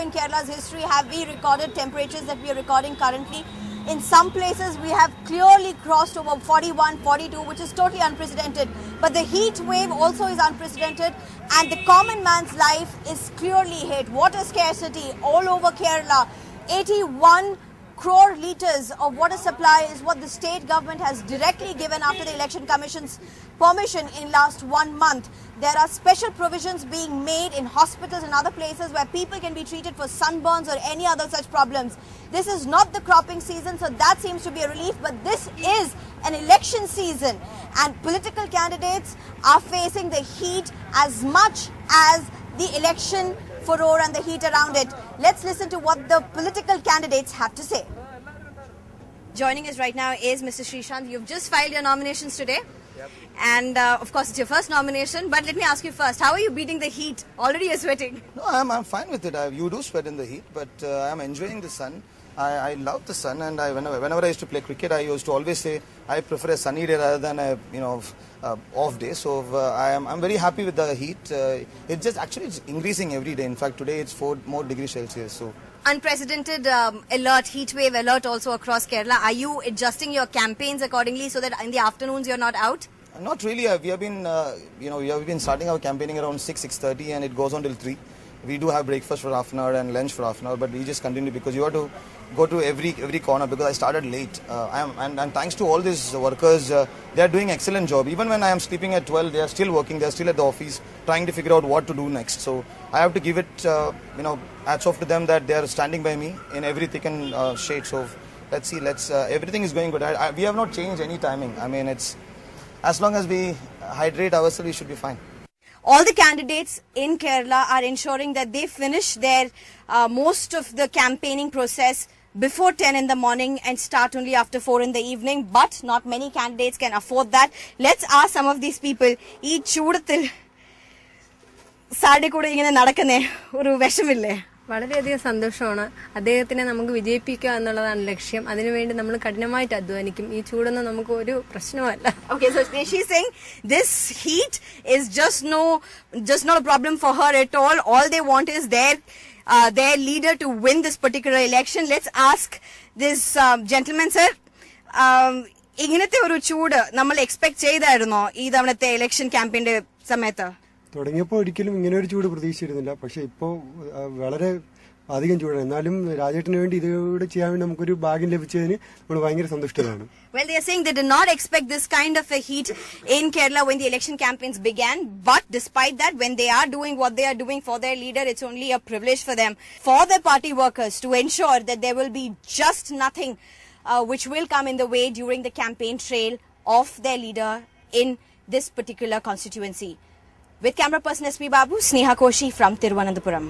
in Kerala's history have we recorded temperatures that we are recording currently. In some places we have clearly crossed over 41, 42, which is totally unprecedented. But the heat wave also is unprecedented, and the common man's life is clearly hit. Water scarcity all over Kerala. 81 crore litres of water supply is what the state government has directly given after the Election Commission's permission in last 1 month. There are special provisions being made in hospitals and other places where people can be treated for sunburns or any other such problems. This is not the cropping season, so that seems to be a relief, but this is an election season and political candidates are facing the heat as much as the election furore and the heat around it. Let's listen to what the political candidates have to say. Joining us right now is Mr. Srishant. You've just filed your nominations today. Yep. And of course, it's your first nomination. But let me ask you first, how are you beating the heat? Already you're sweating. No, I'm fine with it. You do sweat in the heat, but I'm enjoying the sun. I love the sun, and whenever I used to play cricket, I used to always say I prefer a sunny day rather than a off day. So I'm very happy with the heat. It's just actually it's increasing every day. In fact, today it's 4 more degrees Celsius. So unprecedented alert, heat wave alert also across Kerala. Are you adjusting your campaigns accordingly so that in the afternoons you're not out? Not really. We have been we have been starting our campaigning around 6:30, and it goes on till 3. We do have breakfast for half an hour and lunch for half an hour, but we just continue because you have to go to every corner because I started late. And thanks to all these workers, they are doing excellent job. Even when I am sleeping at 12, they are still working. They are still at the office trying to figure out what to do next. So I have to give it, hats off to them that they are standing by me in every thick and shade. So let's see. Everything is going good. We have not changed any timing. I mean, it's as long as we hydrate ourselves, we should be fine. All the candidates in Kerala are ensuring that they finish their most of the campaigning process before 10 in the morning and start only after 4 in the evening. But not many candidates can afford that. Let's ask some of these people. Ee choodathil saade kude ingane nadakane oru veshamille. വളരെയധികം സന്തോഷമാണ്. അദ്ദേഹത്തിനെ നമുക്ക് വിജയിപ്പിക്കുക എന്നുള്ളതാണ് ലക്ഷ്യം. അതിനുവേണ്ടി നമ്മൾ കഠിനമായിട്ട് അധ്വാനിക്കും. ഈ ചൂടൊന്നും നമുക്ക് ഒരു പ്രശ്നമല്ല. Okay, so she's saying this heat is just not a problem for her at all. All they want is their leader to win this particular election. Let's ask this gentleman, sir. ഇങ്ങനത്തെ ഒരു ചൂട് നമ്മൾ expect ചെയ്തായിരുന്നോ ഈ തവണത്തെ election ക്യാമ്പയിന്റെ സമയത്ത്? തുടങ്ങിയപ്പോൾ ഒരിക്കലും ഇങ്ങനെ ഒരു ചൂട് പ്രതീക്ഷിച്ചിരുന്നില്ല. പക്ഷെ ഇപ്പോൾ വളരെ അധികം ചൂടാണ്. എന്നാലും രാജേട്ടന് വേണ്ടി ഇതുകൂടെ ചെയ്യാൻ വേണ്ടി നമുക്കൊരു ഭാഗ്യം ലഭിച്ചതിന് നമ്മൾ ഭയങ്കര സന്തുഷ്ടരാണ്. Well, they are saying they did not expect this kind of a heat in Kerala when the election campaigns began. But despite that, when they are doing what they are doing for their leader, it's only a privilege for them, for their party workers, to ensure that there will be just nothing which will come in the way during the campaign trail of their leader in this particular constituency. With camera person SP Babu, Sneha Koshi from Thiruvananthapuram.